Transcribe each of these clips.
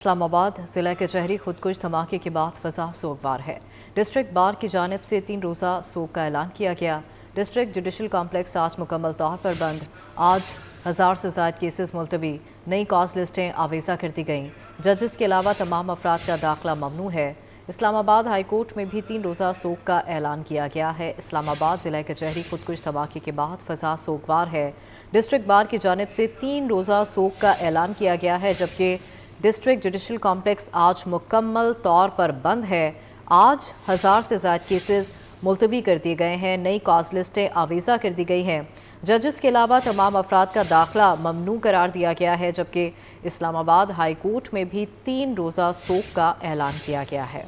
इस्लामाबाद जिला कचहरी खुदकुश धमाके के बाद फजा सोगवार है। डिस्ट्रिक्ट बार की जानिब से 3 रोज़ा सोग का ऐलान किया गया। डिस्ट्रिक्ट जुडिशल कॉम्प्लेक्स आज मुकम्मल तौर पर बंद। आज 1000 से ज़ायद केसेस मुलतवी। नई कॉज लिस्टें आवेज़ा कर दी गईं। जजेस के अलावा तमाम अफराद का दाखिला ममनू है। इस्लामाबाद हाई कोर्ट में भी 3 रोज़ा सोग का ऐलान किया गया है। इस्लामाबाद जिला कचहरी खुदकुश धमाके के बाद फजा सोगवार है। डिस्ट्रिक्ट बार की जानिब से 3 रोज़ा सोग का ऐलान किया गया है, जबकि डिस्ट्रिक्ट जुडिशल कॉम्प्लेक्स आज मुकम्मल तौर पर बंद है। आज 1000 से ज़्यादा केसेस मुलतवी कर दिए गए हैं। नई कॉज लिस्टें आवेज़ा कर दी गई हैं। जजेस के अलावा तमाम अफराद का दाखिला ममनू करार दिया गया है, जबकि इस्लामाबाद हाई कोर्ट में भी 3 रोज़ा सोग का ऐलान किया गया है।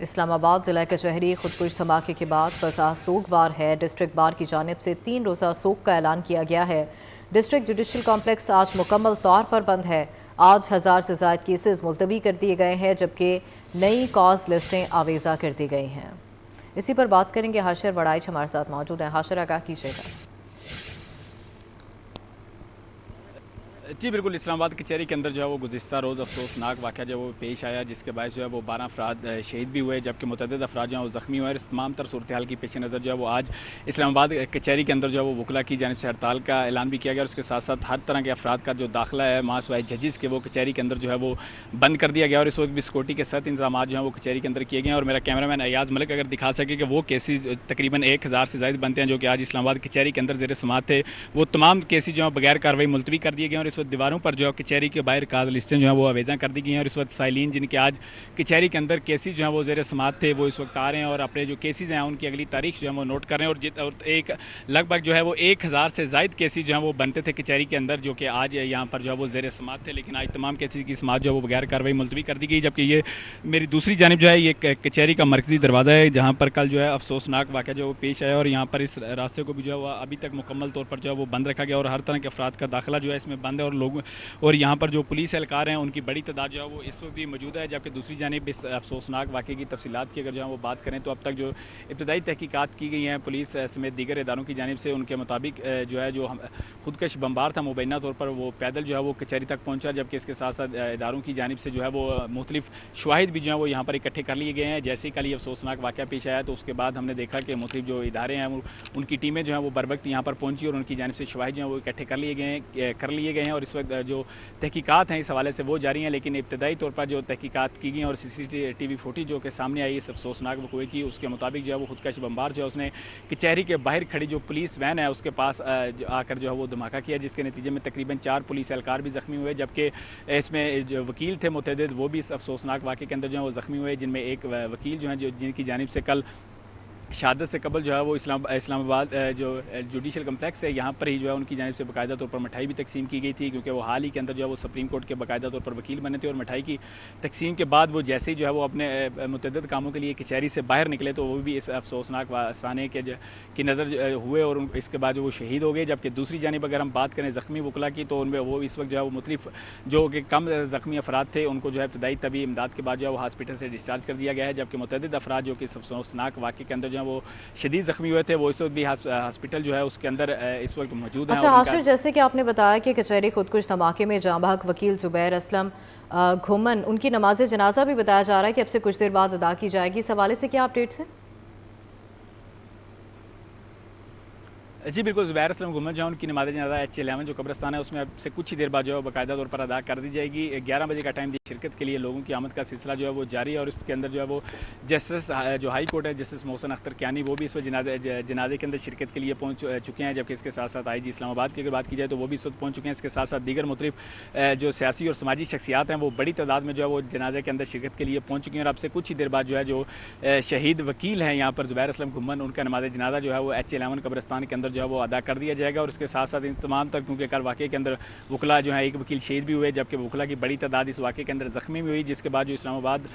इस्लामाबाद जिला कचहरी खुदकुश धमाके के बाद फजा सोगवार है। डिस्ट्रिक्ट बार की जानिब से 3 रोज़ा सोग का ऐलान किया गया है। डिस्ट्रिक्ट जुडिशल कॉम्प्लेक्स आज मुकम्मल तौर पर बंद है। आज 1000 से ज़ायद केसेस मुलतवी कर दिए गए हैं, जबकि नई कॉज लिस्टें आवेज़ा कर दी गई हैं। इसी पर बात करेंगे। हाशिर वड़ाइच हमारे साथ मौजूद हैं। हाशिर, आगाह कीजिएगा। जी बिल्कुल, इस्लामाबाद कचहरी के अंदर जो है वो गुज़िश्ता रोज़ अफसोसनाक वाक़या जो है वो पेश आया, जिसके बायस जो है वो 12 अफराद शहीद भी हुए, जबकि मुतअद्दिद अफराद जो हैं वो ज़ख्मी हुए। इस तमाम तर सूरत हाल की पेश नज़र जो है वो आज इस्लामाबाद कचहरी के अंदर जो है वो वकला की जानिब से हड़ताल का ऐलान भी किया गया और उसके साथ साथ हर तरह के अफराद का जो दाखिला है मासवाए जजेस के, वो कचहरी के अंदर जो है वो बंद कर दिया गया और इस वक्त भी सिक्योरिटी के साथ इंतजाम जो हैं वो कचहरी के अंदर किए गए हैं। और मेरा कैमरामैन अयाज मलिक अगर दिखा सके कि वो केसेज तकरीबन 1000 से ज़ायद बनते हैं जो कि आज इस्लामाबाद कचहरी के अंदर ज़ेर समाअत थे, वो तमाम केसेज जो है बगैर कार्रवाई मुलतवी कर दिए गए और इस वक्त दीवारों पर जो है कचहरी के बाहर काज लिस्टें जो हैं वो आवेज़ा कर दी गई हैं। और इस वक्त साइलिन जिनके आज कचहरी के अंदर केसेज जो हैं वो ज़ेर समाअत थे, वो इस वक्त आ रहे हैं और अपने जो केसेज हैं उनकी अगली तारीख जो है वो नोट कर रहे हैं। और एक लगभग जो है वो 1000 से ज़ायद केसेज जो हैं वो बनते थे कचहरी के अंदर, जो कि आज यहाँ पर जो है वो ज़ेर समाअत थे, लेकिन आज तमाम केसेज की समाअत जो है वो बगैर कार्रवाई मुलतवी कर दी गई। जबकि ये मेरी दूसरी जानिब जो है ये कचहरी का मरकजी दरवाज़ा है, जहाँ पर कल जो है अफसोसनाक वाक़या जो पेश आया और यहाँ पर इस रास्ते को भी जो है वो अभी तक मुकम्मल तौर पर जो है वो बंद रखा गया और हर तरह के अफराद का दाखिला जो है इसमें बंद है और लोग और यहाँ पर जो पुलिस एहलकार हैं उनकी बड़ी तादाद जो है वो इस वक्त भी मौजूद है। जबकि दूसरी जानिब इस अफसोसनाक वाक़े की तफसीलात की अगर जो है वो बात करें तो अब तक जो इब्तदाई तहकीकात की गई हैं पुलिस समेत दीगर इदारों की जानिब से, उनके मुताबिक जो है जो खुदकश बम्बार था मुबैना तौर पर वो पैदल जो है वो कचहरी तक पहुँचा, जबकि इसके साथ साथ इदारों की जानिब से जो है वो मुख्तलिफ शवाहिद भी जो है वो यहाँ पर इकट्ठे कर लिए गए हैं। जैसे ही कल ये अफसोसनाक वाक़या पेश आया तो उसके बाद हमने देखा कि मुख्तलिफ जो इदारे हैं उनकी टीमें जो हैं वो बर वक्त यहाँ पर पहुँची और उनकी जानिब से शवाहिद जो है वो इकट्ठे कर लिए गए हैं और इस वक्त जो तहकीकात हैं इस हवाले से वो जारी हैं। लेकिन इब्तदाई तौर पर जो तहकीकात की गई और CCTV फुटेज जो कि सामने आई इस अफसोसनाक वक़ूए की, उसके मुताबिक जो है वो खुदकश बम्बार जो है उसने कचहरी के बाहर खड़ी जो पुलिस वैन है उसके पास आकर जो है वो धमाका किया, जिसके नतीजे में तकरीबन 4 पुलिस एहलकार भी ज़ख्मी हुए, जबकि इसमें जो वकील थे मुतअद्दिद वो भी इस अफसोसनाक वाक़े के अंदर जो है वो ज़ख्मी हुए, जिनमें एक वकील जो हैं जिनकी जानिब से कल शहादत से कबल जो है वो इस्लामाबाद जो जुडिशल कम्प्लेक्स है यहाँ पर ही जो है उनकी जानिब से बाकायदा तौर पर मिठाई भी तकसीम की गई थी, क्योंकि वो हाल ही के अंदर जो है वो सुप्रीम कोर्ट के बाकायदा तौर पर वकील बने थे और मिठाई की तकसीम के बाद वो जैसे ही जो है वो अपने मुतअद्दिद कामों के लिए कचहरी से बाहर निकले तो वो भी इस अफसोसनाक साने के की नज़र हुए और इसके बाद जो वो शहीद हो गए। जबकि दूसरी जानिब अगर हम बात करें ज़ख्मी वकला की तो उनमें वो इस वक्त जो है वो मुख्तलिफ जो कि कम ज़ख्मी अफराद थे उनको जो है इब्तदाई तबी इमदाद के बाद जो है वो हॉस्पिटल से डिस्चार्ज कर दिया गया है, जबकि मुतअद्दिद अफराद जो कि इस अफसोसनाक वाक़े के अंदर जो है वो शदीद ज़ख्मी हुए थे वो इस वक्त भी हॉस्पिटल जो है उसके अंदर इस वक्त मौजूद है। अच्छा हाशिर, जैसे कि आपने बताया कि कचहरी खुदकुश धमाके में जाँ बहक वकील ज़ुबैर असलम घुमन, उनकी नमाज जनाजा भी बताया जा रहा है कि अब से कुछ देर बाद अदा की जाएगी। इस हवाले से क्या अपडेट्स हैं? जी बिल्कुल, ज़ुबैर असलम घुमन जो है उनकी नमाज़ जनाज़ा H11 जो कब्रिस्तान है उसमें अब से कुछ ही देर बाद जो है बाकायदा तौर पर अदा कर दी जाएगी। 11 बजे का टाइम दी शिरकत के लिए लोगों की आमद का सिलसिला जो है वो जारी है और इसके अंदर जो है वो जस्टिस जो हाई कोर्ट है जस्टिस मोहसिन अख्तर कियानी वो भी इस वक्त जनाजे के अंदर शिरकत के लिए पहुँच चुके हैं, जबकि इसके साथ साथ IG इस्लामाबाद की अगर बात की जाए तो वो भी इस वक्त पहुँच चुके हैं। इसके साथ साथ दीगर मुख्तलिफ जो सियासी और समाजी शख्सियात हैं वो बड़ी तादाद में जो है वो जनाजे के अंदर शिरकत के लिए पहुँच चुकी हैं और अब से कुछ ही देर बाद जो है जो शहीद वकील हैं यहाँ पर ज़ुबैर असलम घुमन, उनका नमाज जनाजा जो है वो H11 कब्रिस्तान के अंदर जो है वो अदा कर दिया जाएगा। और उसके साथ साथ इन तमाम तक, क्योंकि कल वाक़े के अंदर वकला जो है एक वकील शहीद भी हुए, जबकि वकला की बड़ी तादाद इस वाक़े के अंदर ज़ख्मी भी हुई, जिसके बाद जो इस्लामाबाद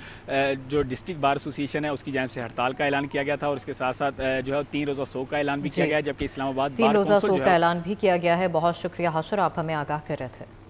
जो डिस्ट्रिक्ट बार एसोसिएशन है उसकी जानिब से हड़ताल का ऐलान किया गया था और इसके साथ साथ जो है 3 रोज़ा सोग का ऐलान भी किया गया, जबकि इस्लामाबाद 3 रोज़ा सोग का ऐलान भी किया गया है। बहुत शुक्रिया हाशिर, आप हमें आगाह कर रहे थे।